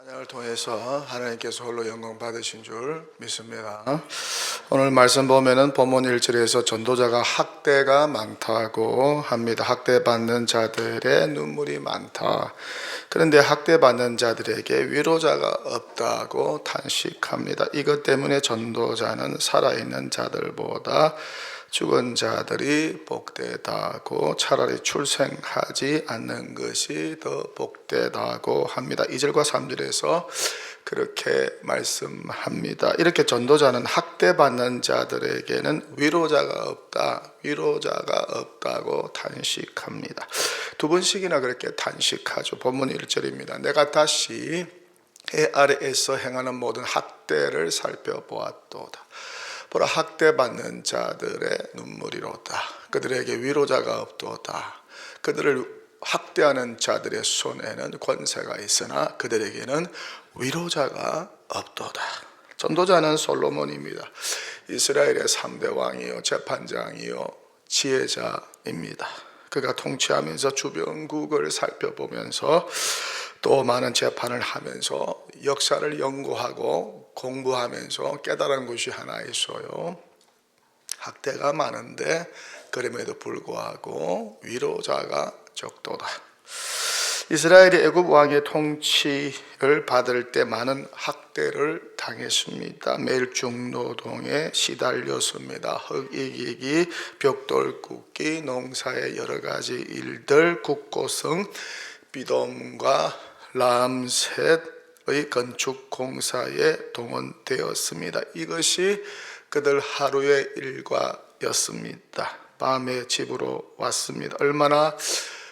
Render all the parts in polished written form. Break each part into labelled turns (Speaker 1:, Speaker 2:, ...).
Speaker 1: 찬양을 통해서 하나님께서 홀로 영광 받으신 줄 믿습니다. 오늘 말씀 보면은 본문 1절에서 전도자가 학대가 많다고 합니다. 학대받는 자들의 눈물이 많다. 그런데 학대받는 자들에게 위로자가 없다고 탄식합니다. 이것 때문에 전도자는 살아있는 자들보다 죽은 자들이 복되다고, 차라리 출생하지 않는 것이 더 복되다고 합니다. 2절과 3절에서 그렇게 말씀합니다. 이렇게 전도자는 학대받는 자들에게는 위로자가 없다고 탄식합니다. 두 번씩이나 그렇게 탄식하죠. 본문 1절입니다. 내가 다시 해 아래에서 행하는 모든 학대를 살펴보았도다. 보라, 학대받는 자들의 눈물이로다. 그들에게 위로자가 없도다. 그들을 학대하는 자들의 손에는 권세가 있으나 그들에게는 위로자가 없도다. 전도자는 솔로몬입니다. 이스라엘의 3대 왕이요, 재판장이요, 지혜자입니다. 그가 통치하면서 주변국을 살펴보면서 또 많은 재판을 하면서 역사를 연구하고 공부하면서 깨달은 것이 하나 있어요. 학대가 많은데 그럼에도 불구하고 위로자가 적도다. 이스라엘이 애굽 왕의 통치를 받을 때 많은 학대를 당했습니다. 매일 중노동에 시달렸습니다. 흙 이기기, 벽돌 굽기, 농사의 여러 가지 일들, 국고성, 비돔과 람셋의 건축 공사에 동원되었습니다. 이것이 그들 하루의 일과였습니다. 밤에 집으로 왔습니다. 얼마나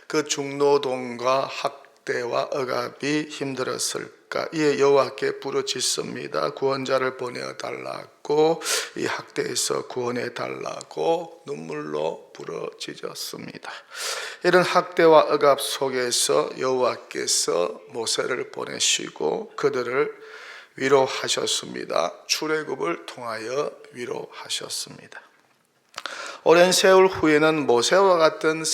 Speaker 1: 그 중노동과 학대와 억압이 힘들었을까. 이에 여호와께 부르짖습니다. 구원자를 보내달라고, 이 학대에서 구원해달라고 눈물로 부르짖었습니다. 이런 학대와 억압 속에서 여호와께서 모세를 보내시고 그들을 위로하셨습니다. 출애굽을 통하여 위로하셨습니다. 오랜 세월 후에는 모세와 같은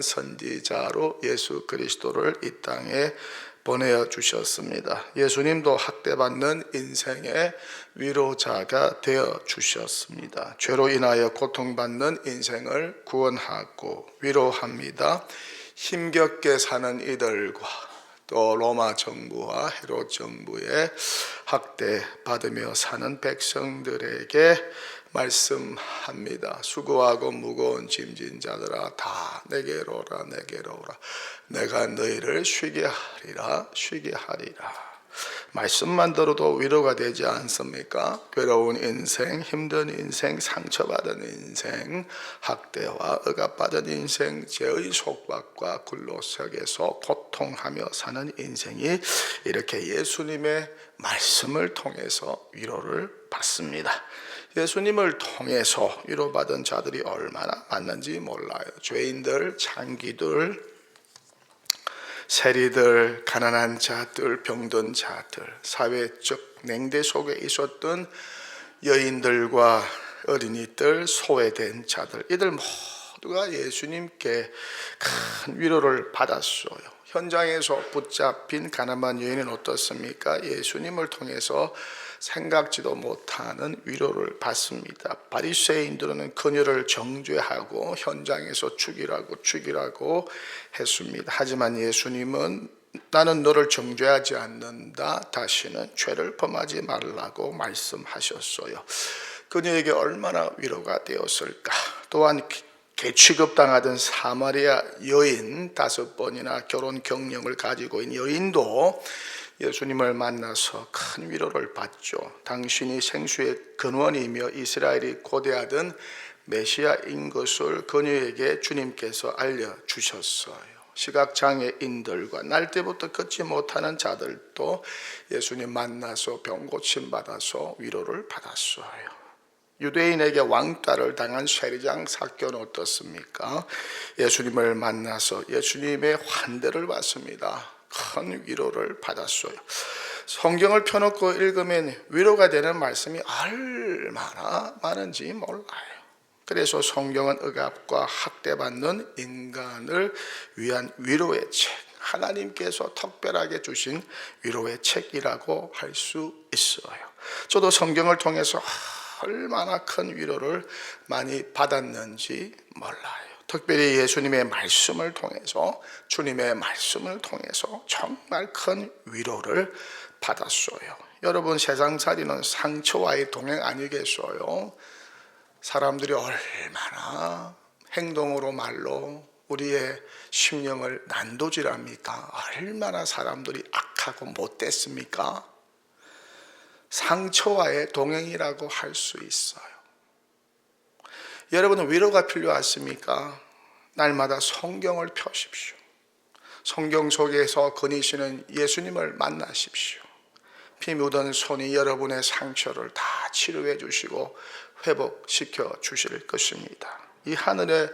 Speaker 1: 선지자로 예수 그리스도를 이 땅에 보내주셨습니다. 예수님도 학대받는 인생의 위로자가 되어주셨습니다. 죄로 인하여 고통받는 인생을 구원하고 위로합니다. 힘겹게 사는 이들과 또 로마 정부와 헤롯 정부의 학대받으며 사는 백성들에게 말씀합니다. 수고하고 무거운 짐진 자들아 다 내게로 오라. 내가 너희를 쉬게 하리라. 말씀만 들어도 위로가 되지 않습니까? 괴로운 인생, 힘든 인생, 상처받은 인생, 학대와 억압받은 인생, 죄의 속박과 굴로 속에서 고통하며 사는 인생이 이렇게 예수님의 말씀을 통해서 위로를 받습니다. 예수님을 통해서 위로받은 자들이 얼마나 많은지 몰라요. 죄인들, 창기들, 세리들, 가난한 자들, 병든 자들, 사회적 냉대 속에 있었던 여인들과 어린이들, 소외된 자들, 이들 모두가 예수님께 큰 위로를 받았어요. 현장에서 붙잡힌 가난한 여인은 어떻습니까? 예수님을 통해서 생각지도 못하는 위로를 받습니다. 바리새인들은 그녀를 정죄하고 현장에서 죽이라고 했습니다. 하지만 예수님은 나는 너를 정죄하지 않는다. 다시는 죄를 범하지 말라고 말씀하셨어요. 그녀에게 얼마나 위로가 되었을까. 또한 취급당하던 사마리아 여인, 5번이나 결혼 경력을 가지고 있는 여인도 예수님을 만나서 큰 위로를 받죠. 당신이 생수의 근원이며 이스라엘이 고대하던 메시아인 것을 그녀에게 주님께서 알려주셨어요. 시각장애인들과 날 때부터 걷지 못하는 자들도 예수님 만나서 병 고침 받아서 위로를 받았어요. 유대인에게 왕따를 당한 세리장 사건은 어떻습니까? 예수님을 만나서 예수님의 환대를 받습니다. 큰 위로를 받았어요. 성경을 펴놓고 읽으면 위로가 되는 말씀이 얼마나 많은지 몰라요. 그래서 성경은 억압과 학대받는 인간을 위한 위로의 책, 하나님께서 특별하게 주신 위로의 책이라고 할 수 있어요. 저도 성경을 통해서 얼마나 큰 위로를 많이 받았는지 몰라요. 특별히 예수님의 말씀을 통해서, 주님의 말씀을 통해서 정말 큰 위로를 받았어요. 여러분, 세상살이는 상처와의 동행 아니겠어요? 사람들이 얼마나 행동으로 말로 우리의 심령을 난도질합니까? 얼마나 사람들이 악하고 못됐습니까? 상처와의 동행이라고 할 수 있어요. 여러분은 위로가 필요하십니까? 날마다 성경을 펴십시오. 성경 속에서 거니시는 예수님을 만나십시오. 피 묻은 손이 여러분의 상처를 다 치료해 주시고 회복시켜 주실 것입니다. 이 하늘의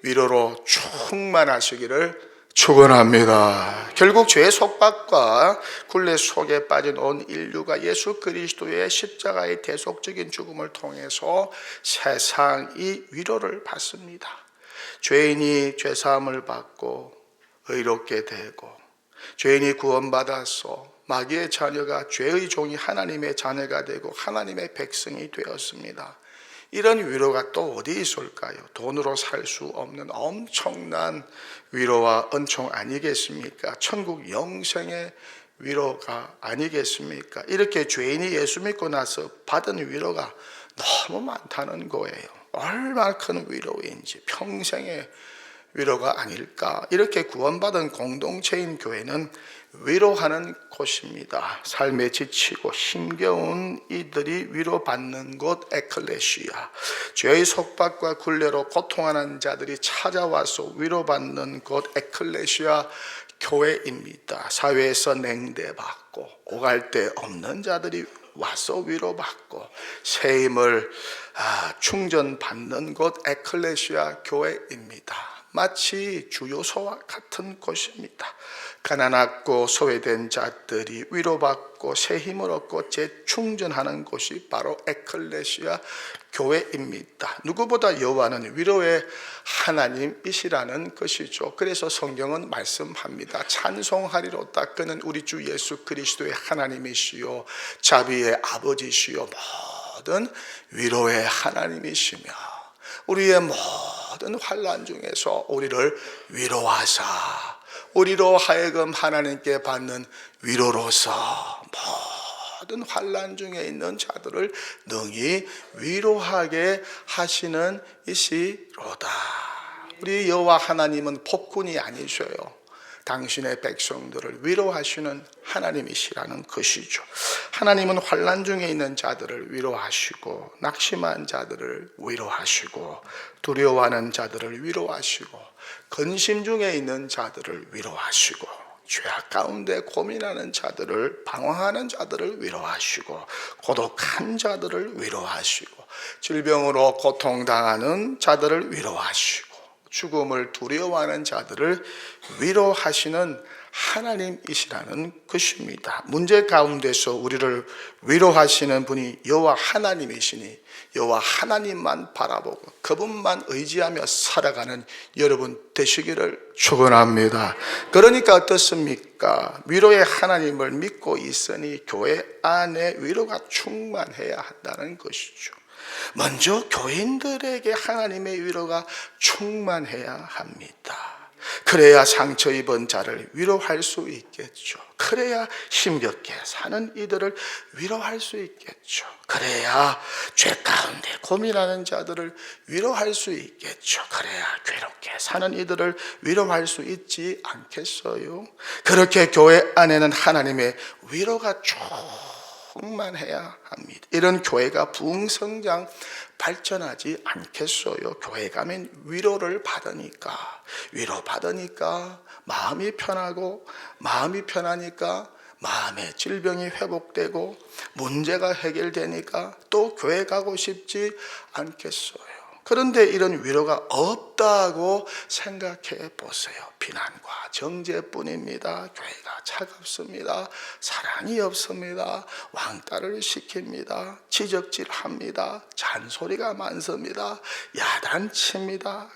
Speaker 1: 위로로 충만하시기를 축원합니다. 결국 죄의 속박과 굴레 속에 빠진 온 인류가 예수 그리스도의 십자가의 대속적인 죽음을 통해서 세상이 위로를 받습니다. 죄인이 죄사함을 받고 의롭게 되고, 죄인이 구원받아서 마귀의 자녀가, 죄의 종이 하나님의 자녀가 되고 하나님의 백성이 되었습니다. 이런 위로가 또 어디 있을까요? 돈으로 살 수 없는 엄청난 위로와 은총 아니겠습니까? 천국 영생의 위로가 아니겠습니까? 이렇게 죄인이 예수 믿고 나서 받은 위로가 너무 많다는 거예요. 얼마나 큰 위로인지, 평생의 위로가 아닐까. 이렇게 구원받은 공동체인 교회는 위로하는 곳입니다. 삶에 지치고 힘겨운 이들이 위로받는 곳 에클레시아, 죄의 속박과 굴레로 고통하는 자들이 찾아와서 위로받는 곳 에클레시아 교회입니다. 사회에서 냉대받고 오갈 데 없는 자들이 와서 위로받고 새 힘을 충전받는 곳 에클레시아 교회입니다. 마치 주요소와 같은 곳입니다. 가난하고 소외된 자들이 위로받고 새 힘을 얻고 재충전하는 곳이 바로 에클레시아 교회입니다. 누구보다 여호와는 위로의 하나님이시라는 것이죠. 그래서 성경은 말씀합니다. 찬송하리로다. 그는 우리 주 예수 그리스도의 하나님이시요 자비의 아버지시요 모든 위로의 하나님이시며 우리의 모든 환난 중에서 우리를 위로하사 우리로 하여금 하나님께 받는 위로로서 모든 환난 중에 있는 자들을 능히 위로하게 하시는 이시로다. 우리 여호와 하나님은 폭군이 아니셔요. 당신의 백성들을 위로하시는 하나님이시라는 것이죠. 하나님은 환난 중에 있는 자들을 위로하시고, 낙심한 자들을 위로하시고, 두려워하는 자들을 위로하시고, 근심 중에 있는 자들을 위로하시고, 죄악 가운데 고민하는 자들을, 방황하는 자들을 위로하시고, 고독한 자들을 위로하시고, 질병으로 고통당하는 자들을 위로하시고, 죽음을 두려워하는 자들을 위로하시는 하나님이시라는 것입니다. 문제 가운데서 우리를 위로하시는 분이 여호와 하나님이시니 여호와 하나님만 바라보고 그분만 의지하며 살아가는 여러분 되시기를 축원합니다. 그러니까 어떻습니까? 위로의 하나님을 믿고 있으니 교회 안에 위로가 충만해야 한다는 것이죠. 먼저 교인들에게 하나님의 위로가 충만해야 합니다. 그래야 상처 입은 자를 위로할 수 있겠죠. 그래야 힘겹게 사는 이들을 위로할 수 있겠죠. 그래야 죄 가운데 고민하는 자들을 위로할 수 있겠죠. 그래야 괴롭게 사는 이들을 위로할 수 있지 않겠어요? 그렇게 교회 안에는 하나님의 위로가 충만해야 합니다. 이런 교회가 부흥성장 발전하지 않겠어요? 교회 가면 위로를 받으니까, 마음이 편하고, 마음이 편하니까 마음의 질병이 회복되고 문제가 해결되니까 또 교회 가고 싶지 않겠어요? 그런데 이런 위로가 없다고 생각해 보세요. 비난과 정죄뿐입니다. 교회가 차갑습니다. 사랑이 없습니다. 왕따를 시킵니다. 지적질합니다. 잔소리가 많습니다. 야단칩니다.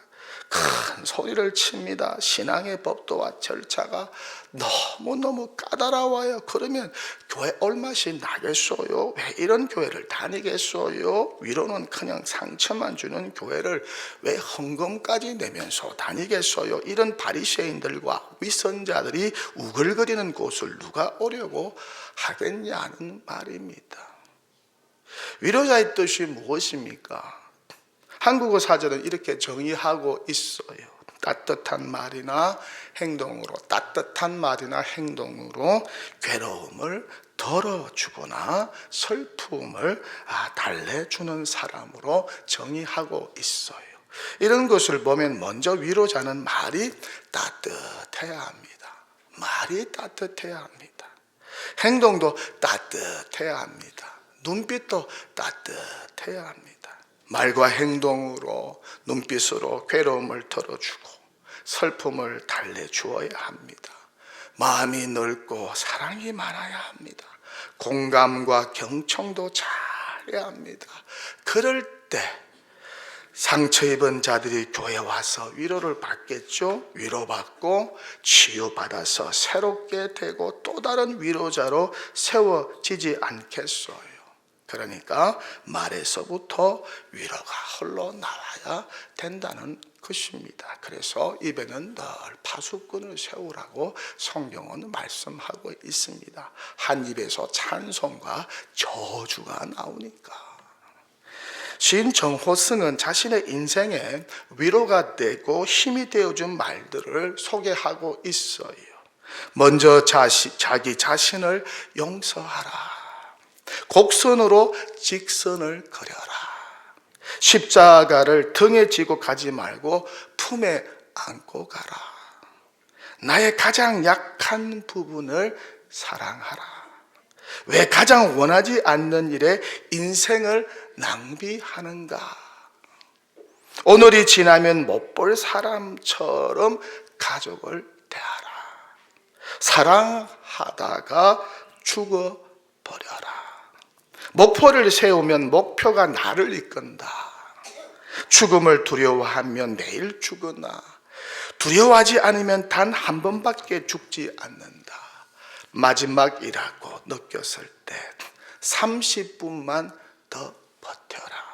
Speaker 1: 큰 소리를 칩니다. 신앙의 법도와 절차가 너무너무 까다로워요. 그러면 교회 얼마씩 나겠어요? 왜 이런 교회를 다니겠어요? 위로는 그냥 상처만 주는 교회를 왜 헌금까지 내면서 다니겠어요? 이런 바리새인들과 위선자들이 우글거리는 곳을 누가 오려고 하겠냐는 말입니다. 위로자의 뜻이 무엇입니까? 한국어 사전은 이렇게 정의하고 있어요. 따뜻한 말이나 행동으로 괴로움을 덜어주거나 슬픔을 달래주는 사람으로 정의하고 있어요. 이런 것을 보면 먼저 위로자는 말이 따뜻해야 합니다. 말이 따뜻해야 합니다. 행동도 따뜻해야 합니다. 눈빛도 따뜻해야 합니다. 말과 행동으로, 눈빛으로 괴로움을 덜어주고 슬픔을 달래주어야 합니다. 마음이 넓고 사랑이 많아야 합니다. 공감과 경청도 잘해야 합니다. 그럴 때 상처 입은 자들이 교회에 와서 위로를 받겠죠. 위로받고 치유받아서 새롭게 되고 또 다른 위로자로 세워지지 않겠어요. 그러니까 말에서부터 위로가 흘러나와야 된다는 것입니다. 그래서 입에는 늘 파수꾼을 세우라고 성경은 말씀하고 있습니다. 한 입에서 찬송과 저주가 나오니까. 시인 정호승은 자신의 인생에 위로가 되고 힘이 되어준 말들을 소개하고 있어요. 먼저 자기 자신을 용서하라. 곡선으로 직선을 그려라. 십자가를 등에 지고 가지 말고 품에 안고 가라. 나의 가장 약한 부분을 사랑하라. 왜 가장 원하지 않는 일에 인생을 낭비하는가? 오늘이 지나면 못 볼 사람처럼 가족을 대하라. 사랑하다가 죽어버려라. 목표를 세우면 목표가 나를 이끈다. 죽음을 두려워하면 내일 죽으나 두려워하지 않으면 단 한 번밖에 죽지 않는다. 마지막이라고 느꼈을 때 30분만 더 버텨라.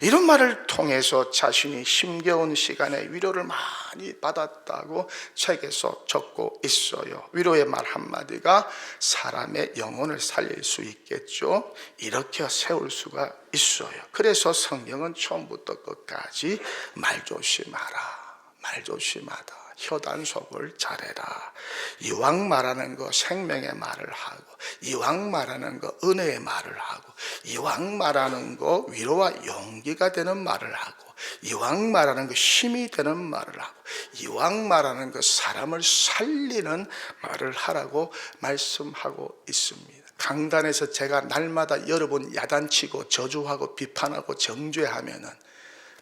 Speaker 1: 이런 말을 통해서 자신이 힘겨운 시간에 위로를 많이 받았다고 책에서 적고 있어요. 위로의 말 한마디가 사람의 영혼을 살릴 수 있겠죠. 이렇게 세울 수가 있어요. 그래서 성경은 처음부터 끝까지 말 조심하라. 말 조심하다. 혀단속을 잘해라. 이왕 말하는 거 생명의 말을 하고, 이왕 말하는 거 은혜의 말을 하고, 이왕 말하는 거 위로와 용기가 되는 말을 하고, 이왕 말하는 거 힘이 되는 말을 하고, 이왕 말하는 거 사람을 살리는 말을 하라고 말씀하고 있습니다. 강단에서 제가 날마다 여러분 야단치고 저주하고 비판하고 정죄하면은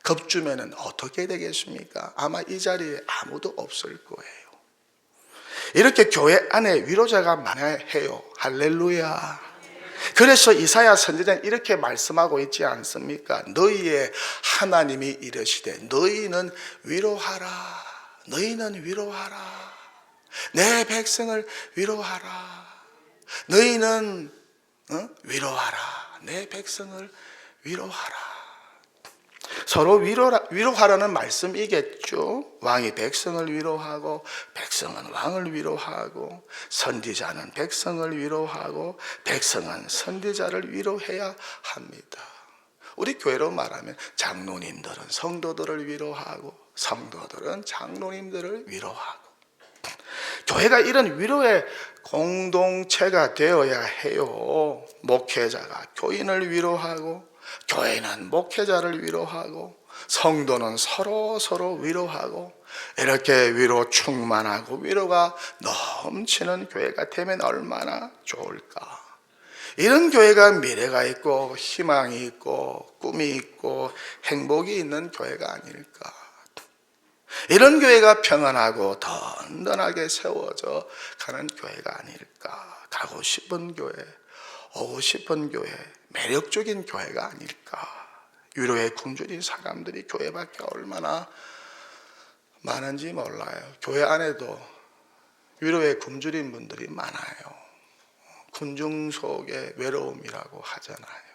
Speaker 1: 겁주면은 어떻게 되겠습니까? 아마 이 자리에 아무도 없을 거예요. 이렇게 교회 안에 위로자가 많아야 해요. 할렐루야. 그래서 이사야 선지자는 이렇게 말씀하고 있지 않습니까? 너희의 하나님이 이르시되 너희는 위로하라. 너희는 위로하라. 내 백성을 위로하라. 너희는 위로하라. 내 백성을 위로하라. 서로 위로하라는 말씀이겠죠. 왕이 백성을 위로하고 백성은 왕을 위로하고 선지자는 백성을 위로하고 백성은 선지자를 위로해야 합니다. 우리 교회로 말하면 장로님들은 성도들을 위로하고 성도들은 장로님들을 위로하고 교회가 이런 위로의 공동체가 되어야 해요. 목회자가 교인을 위로하고 교회는 목회자를 위로하고 성도는 서로 위로하고 이렇게 위로 충만하고 위로가 넘치는 교회가 되면 얼마나 좋을까. 이런 교회가 미래가 있고 희망이 있고 꿈이 있고 행복이 있는 교회가 아닐까. 이런 교회가 평안하고 든든하게 세워져 가는 교회가 아닐까. 가고 싶은 교회, 오고 싶은 교회, 매력적인 교회가 아닐까. 위로에 굶주린 사람들이 교회 밖에 얼마나 많은지 몰라요. 교회 안에도 위로에 굶주린 분들이 많아요. 군중 속의 외로움이라고 하잖아요.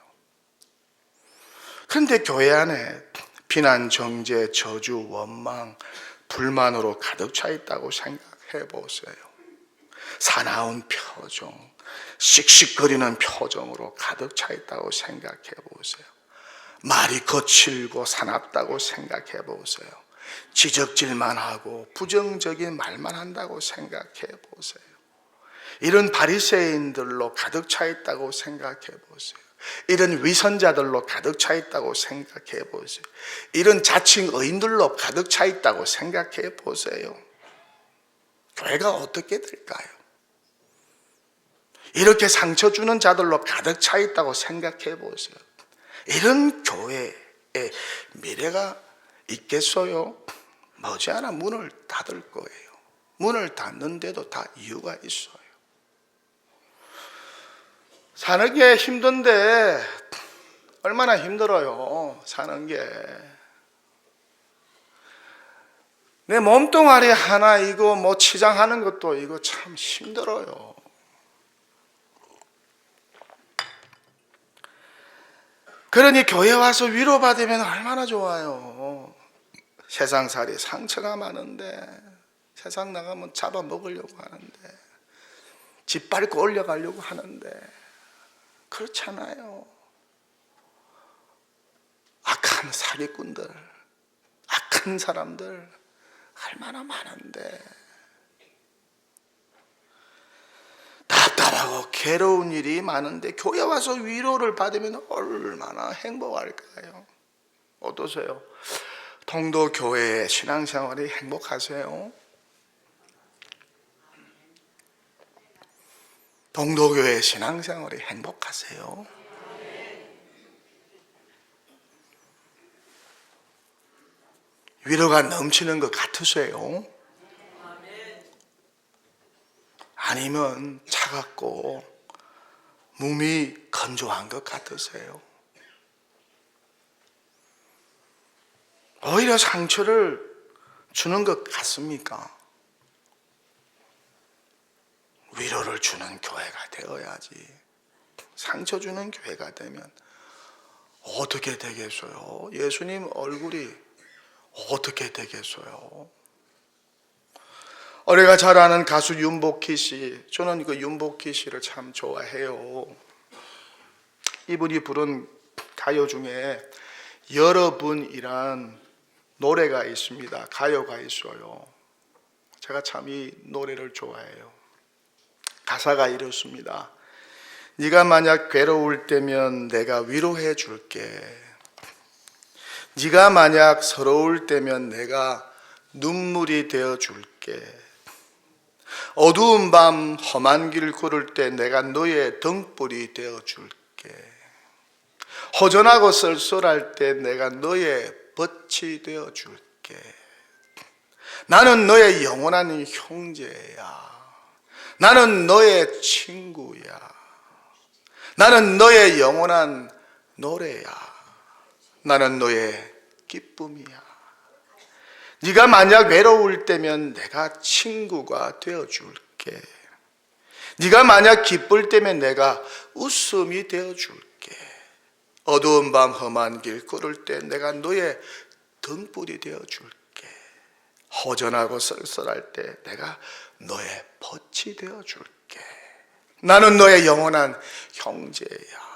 Speaker 1: 그런데 교회 안에 비난, 정죄, 저주, 원망, 불만으로 가득 차 있다고 생각해 보세요. 사나운 표정, 씩씩거리는 표정으로 가득 차 있다고 생각해 보세요. 말이 거칠고 사납다고 생각해 보세요. 지적질만 하고 부정적인 말만 한다고 생각해 보세요. 이런 바리새인들로 가득 차 있다고 생각해 보세요. 이런 위선자들로 가득 차 있다고 생각해 보세요. 이런 자칭 의인들로 가득 차 있다고 생각해 보세요. 교회가 어떻게 될까요? 이렇게 상처 주는 자들로 가득 차 있다고 생각해 보세요. 이런 교회에 미래가 있겠어요? 머지않아 문을 닫을 거예요. 문을 닫는데도 다 이유가 있어요. 사는 게 힘든데 얼마나 힘들어요. 사는 게. 내 몸뚱아리 하나 이거 뭐 치장하는 것도 이거 참 힘들어요. 그러니 교회 와서 위로받으면 얼마나 좋아요. 세상살이 상처가 많은데 세상 나가면 잡아먹으려고 하는데 짓밟고 올려가려고 하는데 그렇잖아요. 악한 사기꾼들, 악한 사람들 얼마나 많은데 답답하고 괴로운 일이 많은데 교회 와서 위로를 받으면 얼마나 행복할까요? 어떠세요? 통도교회의 신앙생활이 행복하세요? 통도교회의 신앙생활이 행복하세요? 위로가 넘치는 것 같으세요? 아니면 차갑고 몸이 건조한 것 같으세요? 오히려 상처를 주는 것 같습니까? 위로를 주는 교회가 되어야지. 상처 주는 교회가 되면 어떻게 되겠어요? 예수님 얼굴이 어떻게 되겠어요? 우리가 잘 아는 가수 윤복희 씨, 저는 그 윤복희 씨를 참 좋아해요. 이분이 부른 가요 중에 여러분이란 노래가 있습니다. 가요가 있어요. 제가 참 이 노래를 좋아해요. 가사가 이렇습니다. 네가 만약 괴로울 때면 내가 위로해 줄게. 네가 만약 서러울 때면 내가 눈물이 되어 줄게. 어두운 밤 험한 길 걸을 때 내가 너의 등불이 되어 줄게. 허전하고 쓸쓸할 때 내가 너의 빛이 되어 줄게. 나는 너의 영원한 형제야. 나는 너의 친구야. 나는 너의 영원한 노래야. 나는 너의 기쁨이야. 네가 만약 외로울 때면 내가 친구가 되어줄게. 네가 만약 기쁠 때면 내가 웃음이 되어줄게. 어두운 밤 험한 길 걸을 때 내가 너의 등불이 되어줄게. 허전하고 쓸쓸할 때 내가 너의 빛이 되어줄게. 나는 너의 영원한 형제야.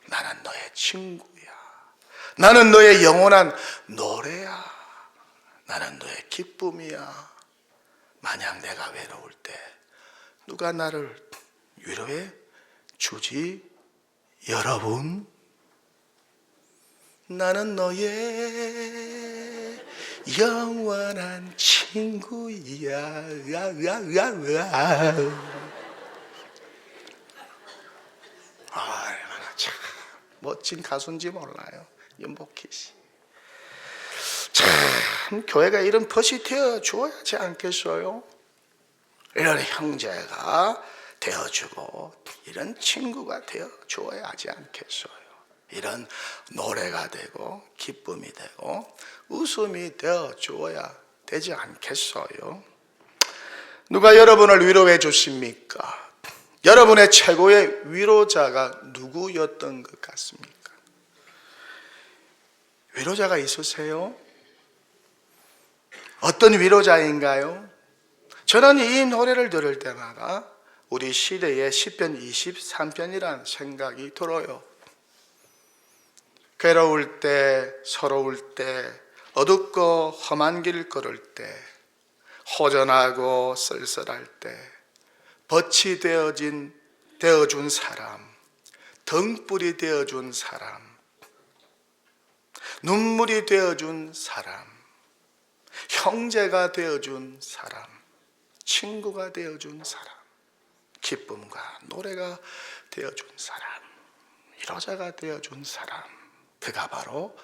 Speaker 1: 나는 너의 친구야. 나는 너의 영원한 노래야. 나는 너의 기쁨이야. 만약 내가 외로울 때 누가 나를 위로해 주지? 여러분, 나는 너의 영원한 친구야. 얼마나 참 멋진 가수인지 몰라요. 윤복희 씨. 참 교회가 이런 벗이 되어 주어야지 않겠어요? 이런 형제가 되어주고 이런 친구가 되어 주어야 하지 않겠어요? 이런 노래가 되고 기쁨이 되고 웃음이 되어 주어야 되지 않겠어요? 누가 여러분을 위로해 주십니까? 여러분의 최고의 위로자가 누구였던 것 같습니까? 위로자가 있으세요? 어떤 위로자인가요? 저는 이 노래를 들을 때마다 우리 시대의 시편 23편이라는 생각이 들어요. 괴로울 때, 서러울 때, 어둡고 험한 길 걸을 때, 허전하고 쓸쓸할 때 벗이 되어준 사람, 등불이 되어준 사람, 눈물이 되어준 사람, 형제가 되어준 사람, 친구가 되어준 사람, 기쁨과 노래가 되어준 사람, 위로자가 되어준 사람, 그가 바로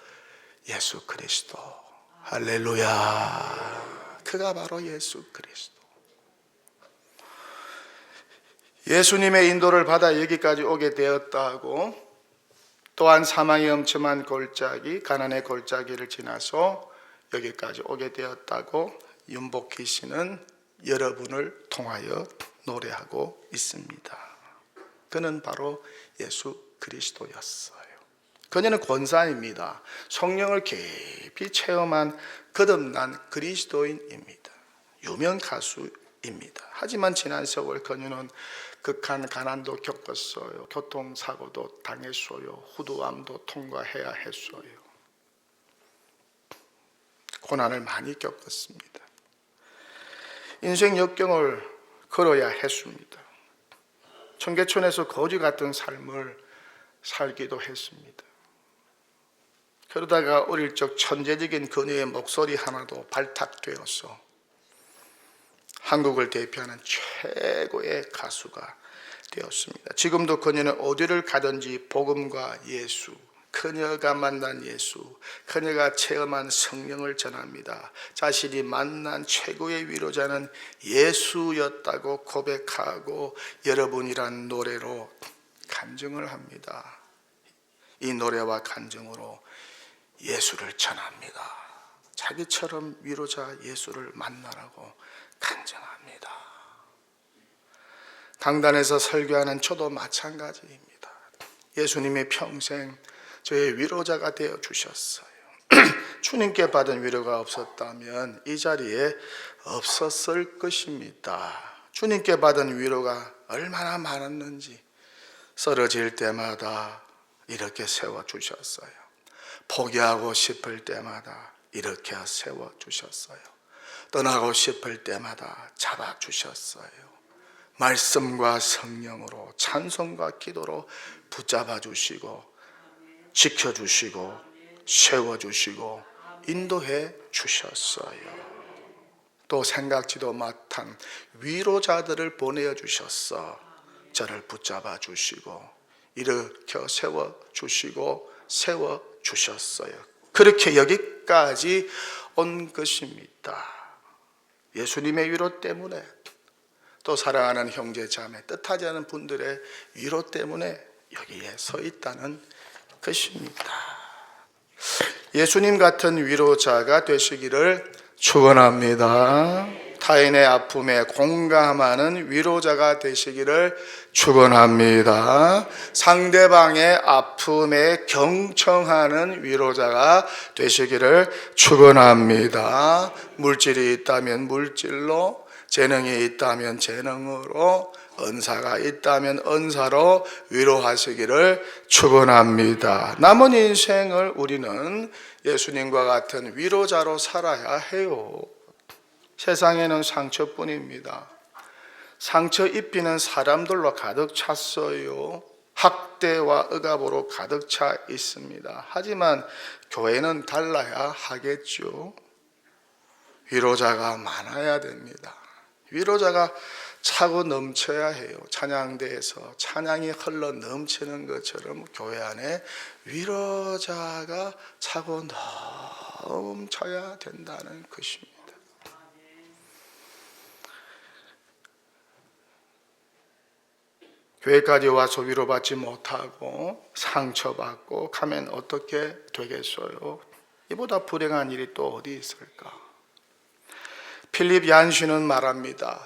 Speaker 1: 예수 그리스도. 할렐루야. 그가 바로 예수 그리스도. 예수님의 인도를 받아 여기까지 오게 되었다고, 또한 사망의 엄청난 골짜기, 가난의 골짜기를 지나서 여기까지 오게 되었다고 윤복희 씨는 여러분을 통하여 노래하고 있습니다. 그는 바로 예수 그리스도였어요. 그녀는 권사입니다. 성령을 깊이 체험한 거듭난 그리스도인입니다. 유명 가수입니다. 하지만 지난 세월 그녀는 극한 가난도 겪었어요. 교통사고도 당했어요. 후두암도 통과해야 했어요. 고난을 많이 겪었습니다. 인생 역경을 걸어야 했습니다. 청계천에서 거지 같은 삶을 살기도 했습니다. 그러다가 어릴 적 천재적인 그녀의 목소리 하나도 발탁되어서 한국을 대표하는 최고의 가수가 되었습니다. 지금도 그녀는 어디를 가든지 복음과 예수, 그녀가 만난 예수, 그녀가 체험한 성령을 전합니다. 자신이 만난 최고의 위로자는 예수였다고 고백하고 여러분이란 노래로 간증을 합니다. 이 노래와 간증으로 예수를 전합니다. 자기처럼 위로자 예수를 만나라고 간증합니다. 강단에서 설교하는 저도 마찬가지입니다. 예수님의 평생 저의 위로자가 되어 주셨어요. 주님께 받은 위로가 없었다면 이 자리에 없었을 것입니다. 주님께 받은 위로가 얼마나 많았는지 쓰러질 때마다 이렇게 세워주셨어요. 포기하고 싶을 때마다 이렇게 세워주셨어요. 떠나고 싶을 때마다 잡아주셨어요. 말씀과 성령으로 찬송과 기도로 붙잡아 주시고 지켜주시고 세워주시고 인도해 주셨어요. 또 생각지도 못한 위로자들을 보내주셔서 저를 붙잡아 주시고 일으켜 세워주시고 세워주셨어요. 그렇게 여기까지 온 것입니다. 예수님의 위로 때문에, 또 사랑하는 형제 자매, 뜻하지 않은 분들의 위로 때문에 여기에 서 있다는 것입니다. 예수님 같은 위로자가 되시기를 축원합니다. 타인의 아픔에 공감하는 위로자가 되시기를 축원합니다. 상대방의 아픔에 경청하는 위로자가 되시기를 축원합니다. 물질이 있다면 물질로, 재능이 있다면 재능으로, 은사가 있다면 은사로 위로하시기를 축원합니다. 남은 인생을 우리는 예수님과 같은 위로자로 살아야 해요. 세상에는 상처뿐입니다. 상처 입히는 사람들로 가득 찼어요. 학대와 억압으로 가득 차 있습니다. 하지만 교회는 달라야 하겠죠. 위로자가 많아야 됩니다. 위로자가 차고 넘쳐야 해요. 찬양대에서 찬양이 흘러 넘치는 것처럼 교회 안에 위로자가 차고 넘쳐야 된다는 것입니다. 교회까지 와서 위로받지 못하고 상처받고 가면 어떻게 되겠어요? 이보다 불행한 일이 또 어디 있을까? 필립 얀시는 말합니다.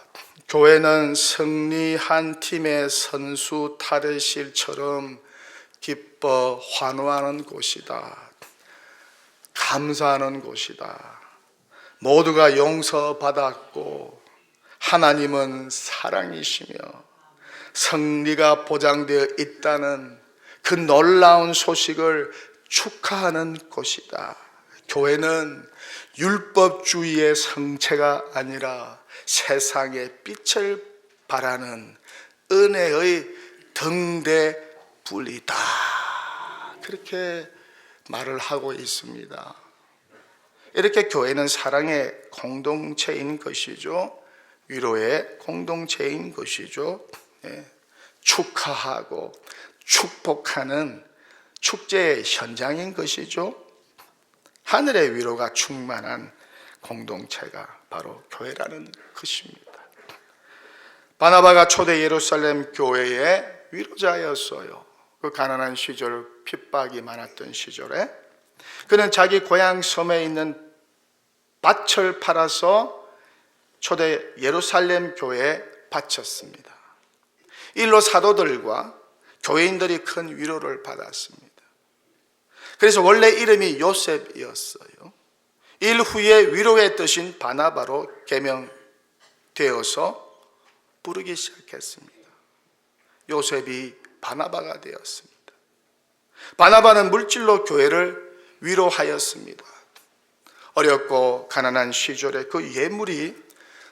Speaker 1: 교회는 승리한 팀의 선수 탈의실처럼 기뻐 환호하는 곳이다. 감사하는 곳이다. 모두가 용서받았고 하나님은 사랑이시며 승리가 보장되어 있다는 그 놀라운 소식을 축하하는 곳이다. 교회는 율법주의의 성체가 아니라 세상의 빛을 발하는 은혜의 등대불이다. 그렇게 말을 하고 있습니다. 이렇게 교회는 사랑의 공동체인 것이죠. 위로의 공동체인 것이죠. 축하하고 축복하는 축제의 현장인 것이죠. 하늘의 위로가 충만한 공동체가 바로 교회라는 것입니다. 바나바가 초대 예루살렘 교회의 위로자였어요. 그 가난한 시절, 핍박이 많았던 시절에 그는 자기 고향 섬에 있는 밭을 팔아서 초대 예루살렘 교회에 바쳤습니다. 일로 사도들과 교회인들이 큰 위로를 받았습니다. 그래서 원래 이름이 요셉이었어요. 일 후에 위로의 뜻인 바나바로 개명되어서 부르기 시작했습니다. 요셉이 바나바가 되었습니다. 바나바는 물질로 교회를 위로하였습니다. 어렵고 가난한 시절에 그 예물이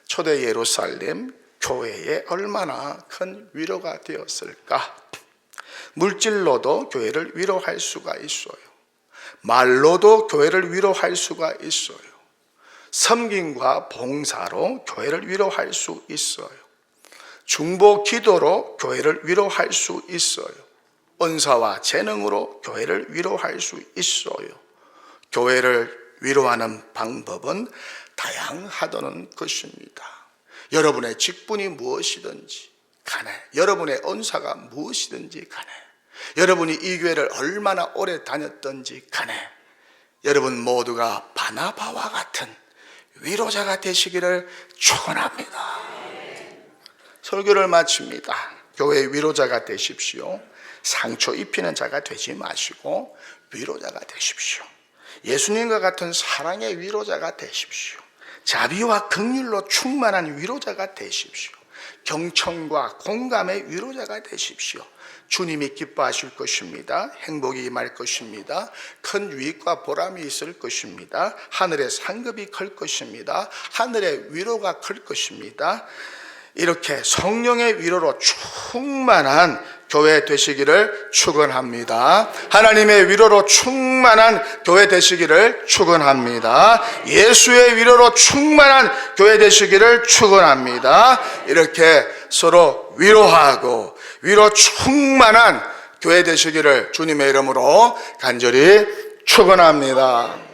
Speaker 1: 초대 예루살렘 교회에 얼마나 큰 위로가 되었을까? 물질로도 교회를 위로할 수가 있어요. 말로도 교회를 위로할 수가 있어요. 섬김과 봉사로 교회를 위로할 수 있어요. 중보 기도로 교회를 위로할 수 있어요. 은사와 재능으로 교회를 위로할 수 있어요. 교회를 위로하는 방법은 다양하다는 것입니다. 여러분의 직분이 무엇이든지 간에, 여러분의 은사가 무엇이든지 간에, 여러분이 이 교회를 얼마나 오래 다녔든지 간에 여러분 모두가 바나바와 같은 위로자가 되시기를 축원합니다. 설교를 마칩니다. 교회 위로자가 되십시오. 상처 입히는 자가 되지 마시고 위로자가 되십시오. 예수님과 같은 사랑의 위로자가 되십시오. 자비와 긍휼로 충만한 위로자가 되십시오. 경청과 공감의 위로자가 되십시오. 주님이 기뻐하실 것입니다. 행복이 임할 것입니다. 큰 유익과 보람이 있을 것입니다. 하늘의 상급이 클 것입니다. 하늘의 위로가 클 것입니다. 이렇게 성령의 위로로 충만한 교회 되시기를 축원합니다. 하나님의 위로로 충만한 교회 되시기를 축원합니다. 예수의 위로로 충만한 교회 되시기를 축원합니다. 이렇게 서로 위로하고 위로 충만한 교회 되시기를 주님의 이름으로 간절히 축원합니다.